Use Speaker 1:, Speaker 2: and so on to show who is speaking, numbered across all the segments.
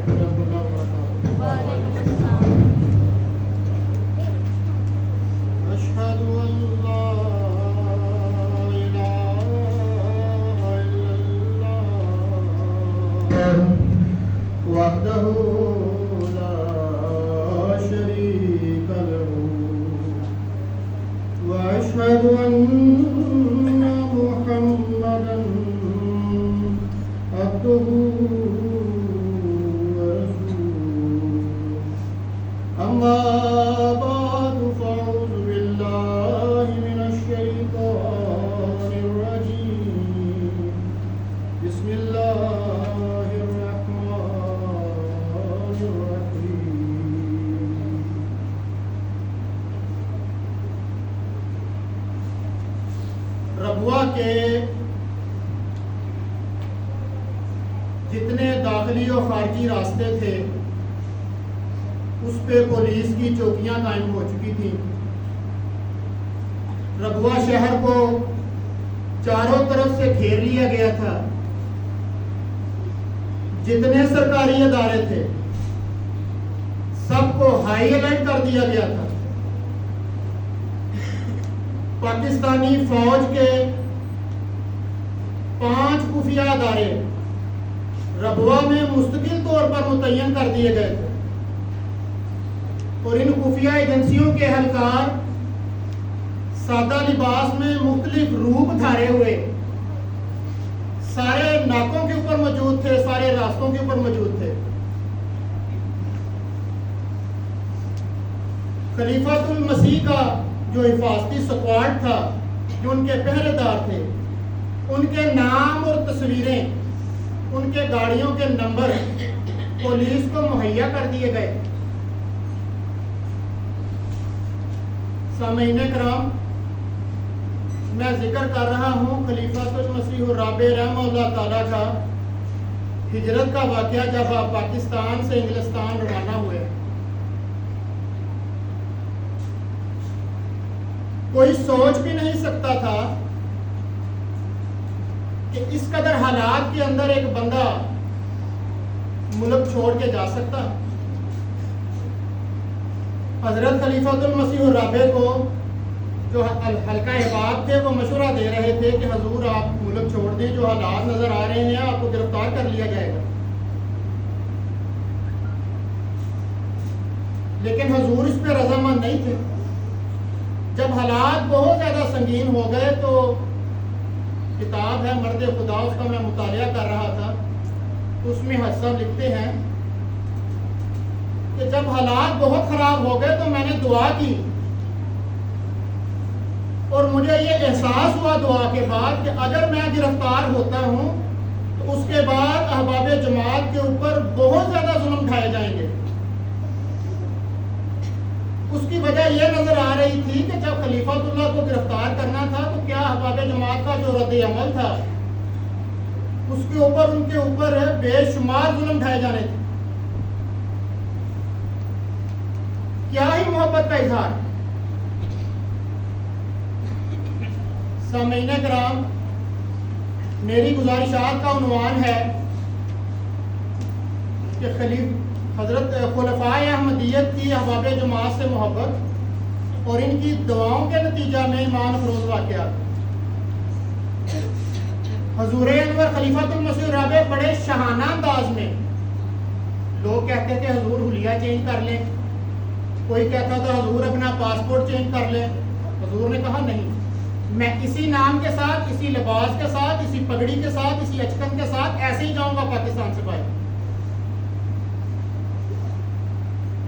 Speaker 1: ورحمۃ اللہ وبرکاتہ۔
Speaker 2: وعلیکم السلام۔
Speaker 1: اشہد ان لا الہ الا اللہ وحدہ لا شریک لہ واشہد ان محمدا عبدہ أما بعد فأعوذ بالله من الشيطان الرجيم بسم الله الرحمن الرحيم ربوہ کے جتنے داخلی و خارجی راستے تھے اس پہ پولیس کی چوکیاں قائم ہو چکی تھیں۔ ربوہ شہر کو چاروں طرف سے گھیر لیا گیا تھا۔ جتنے سرکاری ادارے تھے سب کو ہائی الرٹ کر دیا گیا تھا۔ پاکستانی فوج کے 5 خفیہ ادارے ربوہ میں مستقل طور پر متعین کر دیے گئے تھے اور ان خفیہ ایجنسیوں کے اہلکار سادہ لباس میں مختلف روپ دھارے ہوئے سارے ناکوں کے اوپر موجود تھے، سارے راستوں کے اوپر موجود تھے۔ خلیفۃ المسیح کا جو حفاظتی سکواڈ تھا، جو ان کے پہرے دار تھے، ان کے نام اور تصویریں، ان کے گاڑیوں کے نمبر پولیس کو مہیا کر دیے گئے۔ سامعین کرام، میں ذکر کر رہا ہوں خلیفۃ المسیح الرابع رحمہ اللہ تعالیٰ کا ہجرت کا واقعہ جب آپ پاکستان سے انگلستان روانہ ہوئے۔ کوئی سوچ بھی نہیں سکتا تھا کہ اس قدر حالات کے اندر ایک بندہ ملک چھوڑ کے جا سکتا۔ حضرت خلیفۃ المسیح الرابع کو جو حلقہ احباب تھے وہ مشورہ دے رہے تھے کہ حضور آپ ملک چھوڑ دیں، جو حالات نظر آ رہے ہیں آپ کو گرفتار کر لیا جائے گا۔ لیکن حضور اس پہ رضامند نہیں تھے۔ جب حالات بہت زیادہ سنگین ہو گئے تو کتاب ہے مرد خدا، اس کا میں مطالعہ کر رہا تھا، اس میں حسن لکھتے ہیں کہ جب حالات بہت خراب ہو گئے تو میں نے دعا کی اور مجھے یہ احساس ہوا دعا کے بعد کہ اگر میں گرفتار ہوتا ہوں تو اس کے بعد احباب جماعت کے اوپر بہت زیادہ ظلم ڈھائے جائیں گے۔ اس کی وجہ یہ نظر آ رہی تھی کہ جب خلیفۃ اللہ کو گرفتار کرنا تھا تو کیا احباب جماعت کا جو رد عمل تھا اس کے اوپر ان کے اوپر بے شمار ظلم ڈھائے جانے تھے۔ کیا ہی محبت کا اظہار۔ سامعین کرام، میری گزارشات کا عنوان ہے کہ حضرت خلفائے احمدیت کی احباب جماعت سے محبت اور ان کی دعاؤں کے نتیجہ میں ایمان افروز واقعات۔ حضور انور خلیفۃ المسیح الرابع بڑے شاہانہ انداز میں، لوگ کہتے تھے حضور حلیہ چینج کر لیں، کوئی کہتا تھا حضور اپنا پاسپورٹ چینج کر لیں۔ حضور نے کہا نہیں، میں اسی نام کے ساتھ، اسی لباس کے ساتھ، اسی پگڑی کے ساتھ، اسی اچکن کے ساتھ ایسے ہی جاؤں گا پاکستان سے باہر۔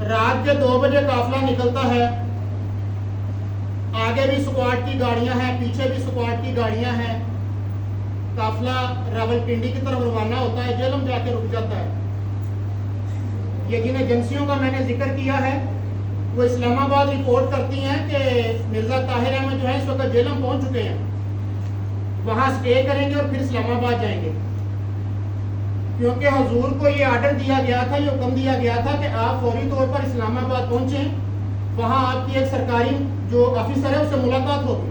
Speaker 1: رات کے 2 بجے قافلہ نکلتا ہے، آگے بھی سکواڈ کی گاڑیاں ہیں، پیچھے بھی سکواڈ کی گاڑیاں ہیں۔ قافلہ راولپنڈی کی طرف روانہ ہوتا ہے، جہلم جا کے رک جاتا ہے۔ یہ جن ایجنسیوں کا میں نے ذکر کیا ہے وہ اسلام آباد رپورٹ کرتی ہیں کہ مرزا طاہر احمد جو ہے اس وقت جہلم پہنچ چکے ہیں، وہاں سٹے کریں گے اور پھر اسلام آباد جائیں گے، کیونکہ حضور کو یہ آرڈر دیا گیا تھا، یہ حکم دیا گیا تھا کہ آپ فوری طور پر اسلام آباد پہنچیں، وہاں آپ کی ایک سرکاری جو آفیسر ہے اس سے ملاقات ہوگی۔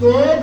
Speaker 1: 2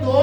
Speaker 1: 2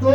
Speaker 1: 2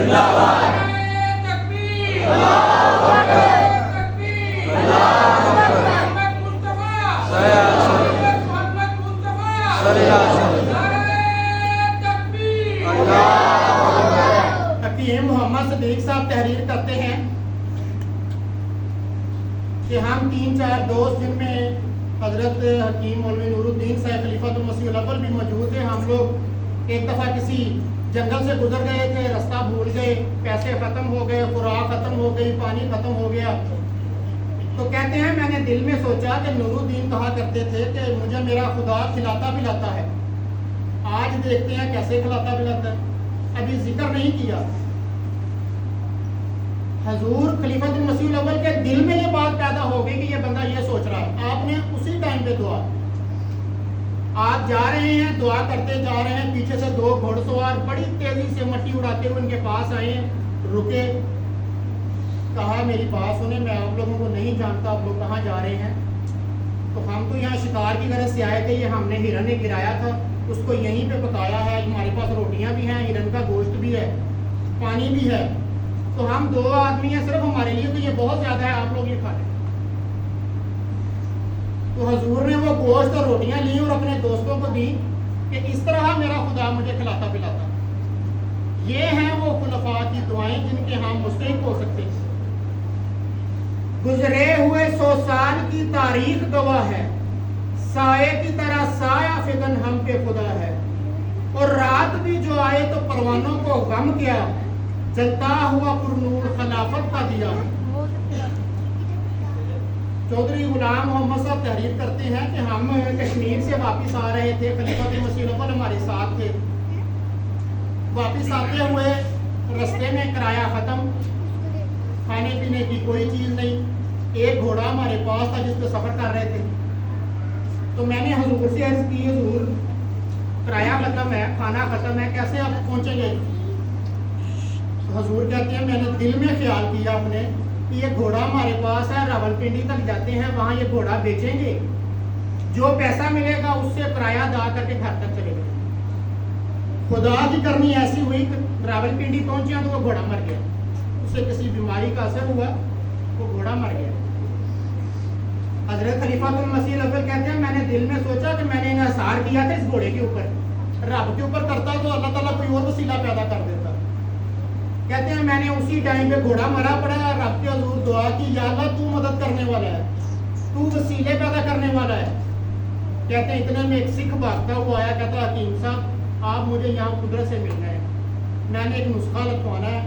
Speaker 1: حکیم محمد صدیق صاحب تحریر کرتے ہیں کہ ہم 3-4 دوست جن میں حضرت حکیم مولوی نور الدین صاحب خلیفۃ المسیح الاول بھی موجود تھے، ہم لوگ ایک دفعہ کسی جنگل سے گزر گئے تھے، رستہ بھول گئے، پیسے ختم ہو گئے، خوراک ختم ہو گئی، پانی ختم ہو گیا، تو کہتے ہیں میں نے دل میں سوچا کہ نور الدین کہا کرتے تھے کہ مجھے میرا خدا کھلاتا پلاتا ہے، آج دیکھتے ہیں کیسے کھلاتا پلاتا ہے، ابھی ذکر نہیں کیا۔ حضور خلیفۃ المسیح الاول کے دل میں یہ بات پیدا ہو گئی کہ یہ بندہ یہ سوچ رہا ہے، آپ نے اسی ٹائم پہ دعا، آپ جا رہے ہیں دعا کرتے جا رہے ہیں، پیچھے سے 2 گھوڑ سوار بڑی تیزی سے مٹی اڑاتے ہوئے ان کے پاس آئے ہیں، رکے، کہا میری بات سنیں، میں آپ لوگوں کو نہیں جانتا، آپ لوگ کہاں جا رہے ہیں؟ تو ہم تو یہاں شکار کی غرض سے آئے تھے، یہ ہم نے ہرن نے گرایا تھا، اس کو یہیں پہ پکایا ہے، ہمارے پاس روٹیاں بھی ہیں، ہرن کا گوشت بھی ہے، پانی بھی ہے، تو ہم 2 آدمی ہیں صرف ہمارے لیے، تو یہ بہت زیادہ ہے، آپ لوگ یہ کھا لیں۔ تو حضور نے وہ گوشت اور روٹیاں لی اور اپنے دوستوں کو دی کہ اس طرح میرا خدا مجھے کھلاتا پلاتا۔ یہ ہیں وہ خلفاء کی دعائیں جن کے ہم مستحق ہو سکتے ہیں۔ گزرے ہوئے 100 سال کی تاریخ گواہ ہے، سائے کی طرح سایہ فگن ہم پہ خدا ہے، اور رات بھی جو آئے تو پروانوں کو غم کیا، جلتا ہوا پر نور خلافت کا دیا۔ چودھری غلام محمد صاحب تحریر کرتے ہیں کہ ہم کشمیر سے واپس آ رہے تھے، خلیفۃ المسیح الاول ہمارے ساتھ تھے، واپس آتے ہوئے رستے میں کرایہ ختم، کھانے پینے کی کوئی چیز نہیں، ایک گھوڑا ہمارے پاس تھا جس پہ سفر کر رہے تھے، تو میں نے حضور سے عرض کی حضور کرایہ ختم ہے، کھانا ختم ہے، کیسے آپ پہنچیں گے؟ حضور کہتے ہیں میں نے دل میں خیال کیا اپنے کہ یہ گھوڑا ہمارے پاس ہے، راول پنڈی تک جاتے ہیں، وہاں یہ گھوڑا بیچیں گے، جو پیسہ ملے گا اس سے کرایہ ادا کر کے گھر تک چلے گئے۔ خدا کی کرنی ایسی ہوئی کہ راول پنڈی پہنچے تو وہ گھوڑا مر گیا، اسے کسی بیماری کا اثر ہوا، وہ گھوڑا مر گیا۔ حضرت خلیفۃ المسیح الاول کہتے ہیں میں نے دل میں سوچا کہ میں نے انحصار کیا تھا اس گھوڑے کے اوپر، رب کے اوپر کرتا تو اللہ تعالیٰ کوئی اور وسیلہ پیدا کر دیتا۔ کہتے ہیں میں نے اسی ٹائم پہ گھوڑا مرا پڑا، رب کے حضور دعا کی یا اللہ تو مدد کرنے والا ہے، تو وسیلے پیدا کرنے والا ہے۔ کہتے ہیں اتنے میں ایک سکھ بھاگتا ہوا آیا، کہتا حکیم صاحب آپ مجھے یہاں قدرت سے ملنا ہے، میں نے ایک نسخہ لکھوانا ہے،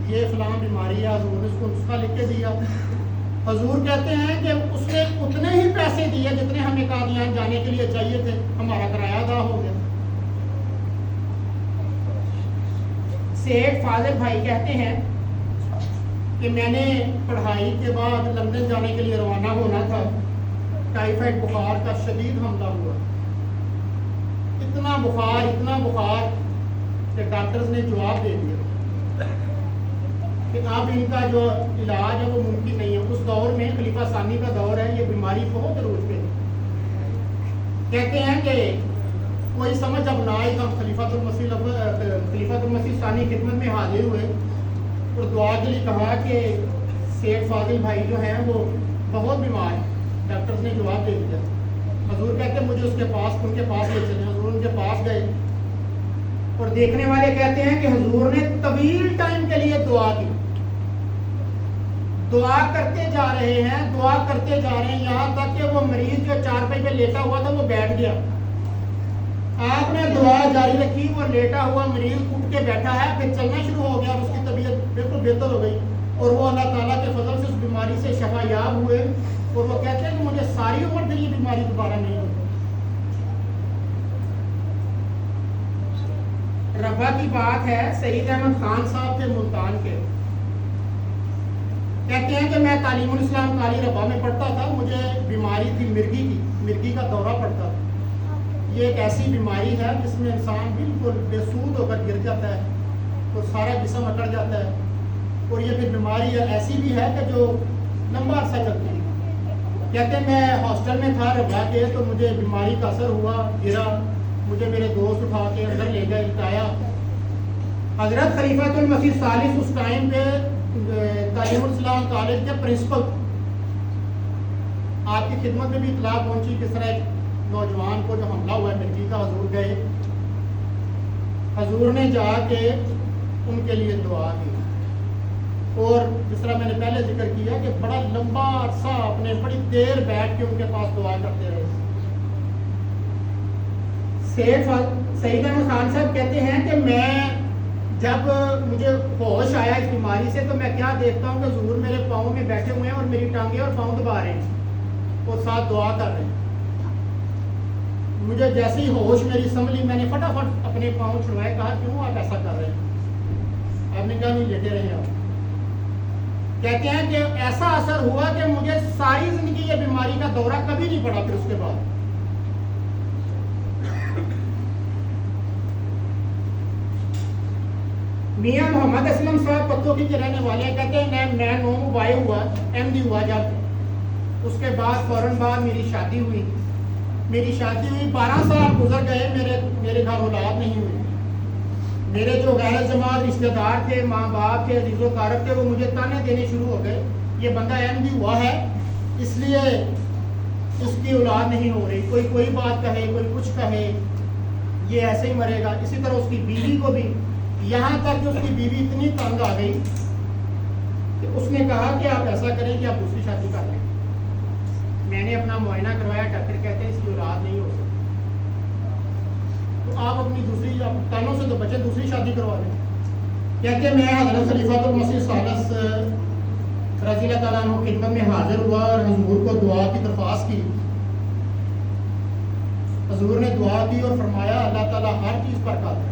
Speaker 1: یہ فلاں بیماری ہے، حضور نے اس کو نسخہ لکھ کے دیا۔ حضور کہتے ہیں کہ اس نے اتنے ہی پیسے دیے جتنے ہمیں قادیان جانے کے لیے چاہیے تھے، ہمارا کرایہ ادا ہو گیا۔ سیٹھ فاضل بھائی کہتے ہیں کہ میں نے پڑھائی کے بعد لندن جانے کے لیے روانہ ہونا تھا، ٹائیفائڈ بخار کا شدید حملہ ہوا، اتنا بخار کہ ڈاکٹرز نے جواب دے دیا کہ اب ان کا جو علاج ہے وہ ممکن نہیں ہے۔ اس دور میں خلیفہ ثانی کا دور ہے، یہ بیماری بہت عروج پہ ہے۔ کہتے ہیں کہ کوئی سمجھ اب نہ آئی، ہم خلیفۃ المسیح ثانی خدمت میں حاضر ہوئے اور دعا کے لیے کہا کہ سیٹھ فاضل بھائی جو ہیں وہ بہت بیمار ہیں، ڈاکٹرز نے جواب دے دیا۔ حضور کہتے ہیں مجھے ان کے پاس لے چلے، حضور ان کے پاس گئے اور دیکھنے والے کہتے ہیں کہ حضور نے طویل ٹائم کے لیے دعا کی، دعا کرتے جا رہے ہیں، یہاں تک کہ وہ مریض جو چارپائی پہ لیٹا ہوا تھا وہ بیٹھ گیا، آپ نے دعا جاری رکھی، وہ لیٹا ہوا مریض اٹھ کے بیٹھا ہے، پھر چلنا شروع ہو گیا، اس کی طبیعت بالکل بہتر ہو گئی اور وہ اللہ تعالیٰ کے فضل سے اس بیماری سے شفا یاب ہوئے، اور وہ کہتے ہیں کہ مجھے ساری عمر تک یہ بیماری دوبارہ نہیں ہوئی۔ ربا کی بات ہے، سعید احمد خان صاحب تھے ملتان کے، کہتے ہیں کہ میں تعلیم الاسلام کالی ربا میں پڑھتا تھا، مجھے بیماری تھی مرگی کا دورہ پڑتا تھا۔ یہ ایک ایسی بیماری ہے جس میں انسان بالکل بے سود ہو کر گر جاتا ہے اور سارا جسم اکڑ جاتا ہے، اور یہ پھر بیماری ایسی بھی ہے کہ جو لمبا عرصہ چلتی ہے۔ کہتے ہیں میں ہاسٹل میں تھا ربا کے، تو مجھے بیماری کا اثر ہوا، گرا، مجھے میرے دوست اٹھا کے اندر لے گئے، لٹایا، حضرت خلیفۃ المسیح ثالث اس ٹائم پہ تعلیم الاسلام کالج کے پرنسپل، آپ کی خدمت میں بھی اطلاع پہنچی کس طرح ایک نوجوان کو جو حملہ ہوا ہے مرکی کا، حضور گئے، حضور نے جا کے ان کے لیے دعا کی، اور جس طرح میں نے پہلے ذکر کیا کہ بڑا لمبا عرصہ اپنے بڑی دیر بیٹھ کے ان کے پاس دعا کرتے رہے۔ سعید احمد خان صاحب کہتے ہیں کہ میں جب مجھے ہوش آیا اس بیماری سے تو میں کیا دیکھتا ہوں کہ حضور میرے پاؤں میں بیٹھے ہوئے ہیں اور میری ٹانگیں اور پاؤں دبا رہے ہیں اور ساتھ دعا کر رہے ہیں۔ مجھے جیسے ہی ہوش میری سنبھلی میں نے فٹافٹ اپنے پاؤں چھڑوائے، کہا کیوں آپ ایسا کر رہے ہیں؟ آپ نے کہا نہیں لیٹے رہے آپ۔ کہتے ہیں کہ ایسا اثر ہوا کہ مجھے ساری زندگی یہ بیماری کا دورہ کبھی نہیں پڑا۔ پھر اس کے بعد میاں محمد اسلم صاحب پتوکی کے رہنے والے ہیں، کہتے ہیں میں 9 موبائل ہوا ایم ڈی ہوا جب، اس کے بعد فوراً بعد میری شادی ہوئی۔ میری شادی ہوئی 12 سال گزر گئے، میرے گھر اولاد نہیں ہوئی۔ میرے جو غیر جماعت رشتہ دار تھے، ماں باپ تھے، عزیز و اقارب تھے، وہ مجھے تانے دینے شروع ہو گئے، یہ بندہ ایم ڈی ہوا ہے اس لیے اس کی اولاد نہیں ہو رہی، کوئی بات کہے، کوئی کچھ کہے، یہ ایسے ہی مرے گا۔ اسی طرح اس کی بیوی کو بھی، یہاں تک کہ اس کی بیوی اتنی تنگ آ گئی کہ اس نے کہا کہ آپ ایسا کریں کہ آپ دوسری شادی کر لیں۔ میں نے اپنا معائنہ کروایا، ڈاکٹر کہتے ہیں اس کی اولاد نہیں ہو سکتی، تو آپ اپنی دوسری تانوں سے تو بچے، دوسری شادی کروا لیں۔ کہتے ہیں میں حضرت خلیفۃ المسیح ثالث رضی اللہ تعالیٰ عنہ خدمت میں حاضر ہوا اور حضور کو دعا کی درخواست کی۔ حضور نے دعا کی اور فرمایا اللہ تعالیٰ ہر چیز پر قادر ہے،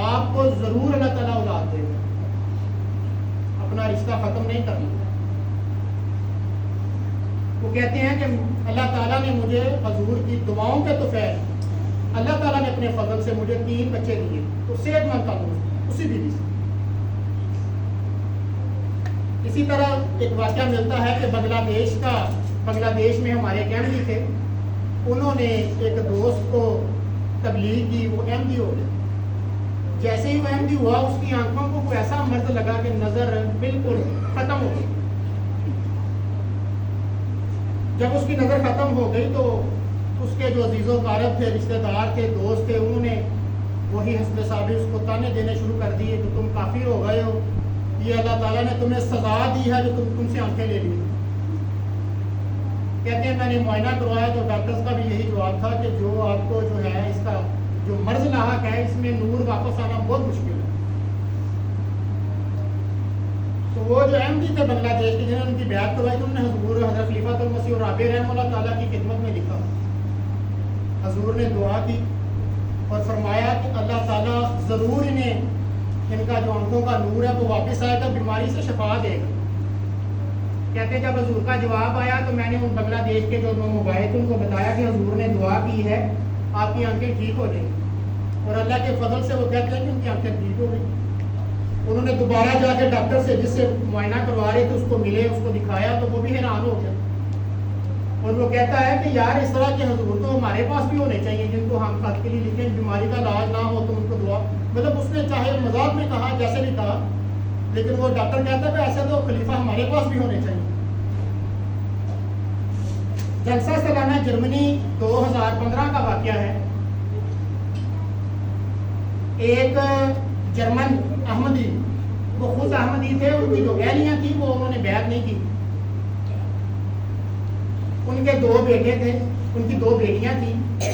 Speaker 1: آپ کو ضرور اللہ تعالیٰ اولاد دے گا، اپنا رشتہ ختم نہیں کرنا۔ وہ کہتے ہیں کہ اللہ تعالیٰ نے مجھے حضور کی دعاؤں کے توفیق اللہ تعالیٰ نے اپنے فضل سے مجھے 3 بچے دیے، تو صحت مند تندرست اسی بیوی سے۔ اسی طرح ایک واقعہ ملتا ہے کہ بنگلہ دیش میں ہمارے ایک ایم ڈی تھے، انہوں نے ایک دوست کو تبلیغ کی، وہ ایم ڈی ہو گئے۔ جیسے ہی وہ ایم ڈی ہوا اس کی آنکھوں کو کوئی ایسا مرض لگا کہ نظر بالکل ختم ہو گئی۔ جب اس کی نظر ختم ہو گئی تو اس کے جو عزیز و اقارب تھے، رشتہ دار تھے، دوست تھے، انہوں نے وہی حسب صابر اس کو تانے دینے شروع کر دیے کہ تم کافر ہو گئے ہو، یہ اللہ تعالیٰ نے تمہیں سزا دی ہے جو تم سے آنکھیں لے لی۔ کہتے ہیں میں نے معائنہ کروایا تو ڈاکٹرز کا بھی یہی جواب تھا کہ جو آپ کو جو ہے اس کا جو مرض لاحق ہے اس میں نور واپس آنا بہت مشکل ہے۔ تو وہ جو ایم ڈی تھے بنگلہ دیش کے، جنہوں نے ان کی بیعت کروائی، تو انہوں نے حضور حضرت خلیفۃ المسیح الرابع رحمہ اللہ تعالیٰ کی خدمت میں لکھا۔ حضور نے دعا کی اور فرمایا کہ اللہ تعالیٰ ضرور انہیں، ان کا جو آنکھوں کا نور ہے وہ واپس آئے گا، بیماری سے شفا دے گا۔ کہتے ہیں جب حضور کا جواب آیا تو میں نے ان بنگلہ دیش کے جو 9 موبائل تھے ان کو بتایا کہ حضور نے دعا کی ہے، آپ کی آنکھیں ٹھیک ہو جائیں گی، اور اللہ کے فضل سے وہ کہتے ہیں کہ ان کی آنکھیں ٹھیک ہو گئی۔ انہوں نے دوبارہ جا کے ڈاکٹر سے جس سے معائنہ کروا رہے تھے اس کو ملے، اس کو دکھایا تو وہ بھی حیران ہو گیا، اور وہ کہتا ہے کہ یار اس طرح کے حضور تو ہمارے پاس بھی ہونے چاہیے جن کو ہم خط کے لیے لکھیں، بیماری کا علاج نہ ہو تو ان کو دعا، مطلب اس نے چاہے مذاق میں کہا جیسے بھی کہا، لیکن وہ ڈاکٹر کہتا ہے کہ ایسے تو خلیفہ ہمارے پاس بھی ہونے چاہیے۔ جلسہ سالانہ جرمنی 2015 کا واقعہ ہے۔ ایک جرمن احمدی، وہ خود احمدی تھے، ان کی جو اہلیاں تھیں وہ انہوں نے بیعت نہیں کی۔ ان کے 2 بیٹے تھے، ان کی 2 بیٹیاں تھیں،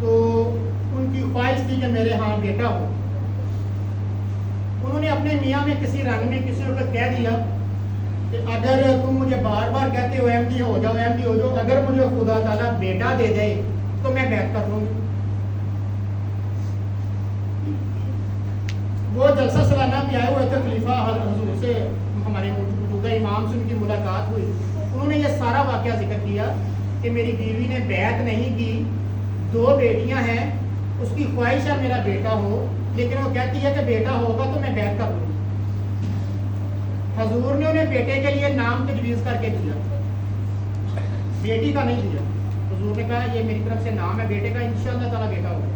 Speaker 1: تو ان کی خواہش تھی کہ میرے ہاں بیٹا ہو۔ انہوں نے اپنے میاں میں کسی رنگ میں کسی کو کہہ دیا کہ اگر تم مجھے بار بار کہتے ہو ایم ڈی ہو جاؤ ایم ڈی ہو جاؤ، اگر مجھے خدا تعالیٰ بیٹا دے دے تو میں بیعت کر لوں گی۔ وہ جلسہ سالانہ بھی آئے ہوئے تھے، خلیفہ حضور سے ہمارے موجودہ امام سے ان کی ملاقات ہوئی، انہوں نے یہ سارا واقعہ ذکر کیا کہ میری بیوی نے بیعت نہیں کی، 2 بیٹیاں ہیں، اس کی خواہش ہے میرا بیٹا ہو، لیکن وہ کہتی ہے کہ بیٹا ہوگا تو میں بیعت کر لوں گی۔ حضور نے انہیں بیٹے کے لیے نام تجویز کر کے دیا، بیٹی کا نہیں دیا۔ حضور نے کہا یہ میری طرف سے نام ہے بیٹے کا، انشاءاللہ تعالیٰ بیٹا ہوگا۔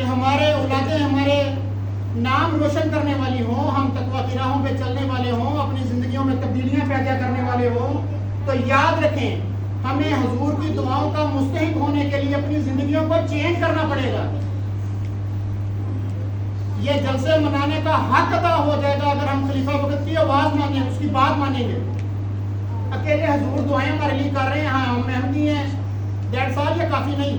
Speaker 1: کہ ہمارے اولادیں ہمارے نام روشن کرنے والی ہوں، ہم تقویٰ کی راہوں پہ چلنے والے ہوں، اپنی زندگیوں میں تبدیلیاں پیدا کرنے والے ہوں، تو یاد رکھیں ہمیں حضور کی دعاؤں کا مستحق ہونے کے لیے اپنی زندگیوں کو چینج کرنا پڑے گا۔ یہ جلسے منانے کا حق ادا ہو جائے گا اگر ہم خلیفہ وقت کی آواز مانیں، اس کی بات مانیں گے۔ اکیلے حضور دعائیں ہمارے لیے کر رہے ہیں، ہاں ہم احمدی ہیں، دیٹس آل، یہ کافی نہیں۔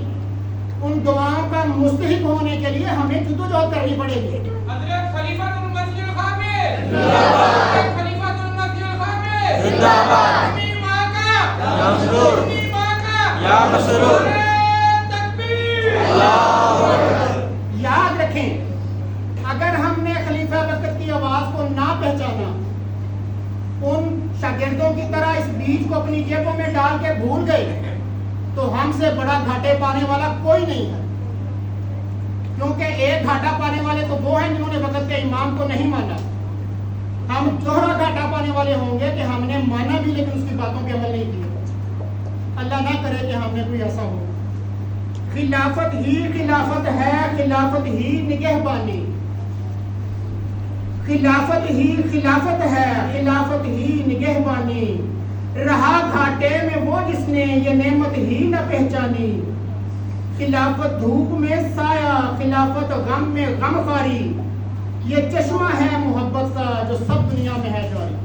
Speaker 1: ان دعاؤں کا مستحق ہونے کے لیے ہمیں جدوجہد کرنی پڑے گی۔
Speaker 3: حضرت خلیفۃ المسیح الخامس زندہ باد، حضرت خلیفۃ المسیح الخامس زندہ باد، امیر ماں کا یا مسرور، امیر ماں کا یا مسرور، تکبیر، اللہ اکبر۔
Speaker 1: یاد رکھیں اگر ہم نے خلیفہ وقت کی آواز کو نہ پہچانا، ان شاگردوں کی طرح اس بیج کو اپنی جیبوں میں ڈال کے بھول گئے، تو ہم سے بڑا گھاٹے پانے والا کوئی نہیں ہے۔ کیونکہ ایک گھاٹا پانے والے تو وہ ہیں جنہوں نے وقت کے امام کو نہیں مانا۔ ہم دوہرا گھاٹا پانے والے ہوں گے کہ ہم نے مانا بھی لیکن اس کی باتوں پہ عمل نہیں کیا۔ اللہ نہ کرے کہ ہم نے کوئی ایسا ہو۔ خلافت ہی خلافت ہے، خلافت ہی نگہبانی، خلافت ہی خلافت ہے، خلافت ہی نگہبانی، رہا گھاٹے میں وہ جس نے یہ نعمت ہی نہ پہچانی، خلافت دھوپ میں سایہ، خلافت غم میں غم خواری، یہ چشمہ ہے محبت کا جو سب دنیا میں ہے جاری۔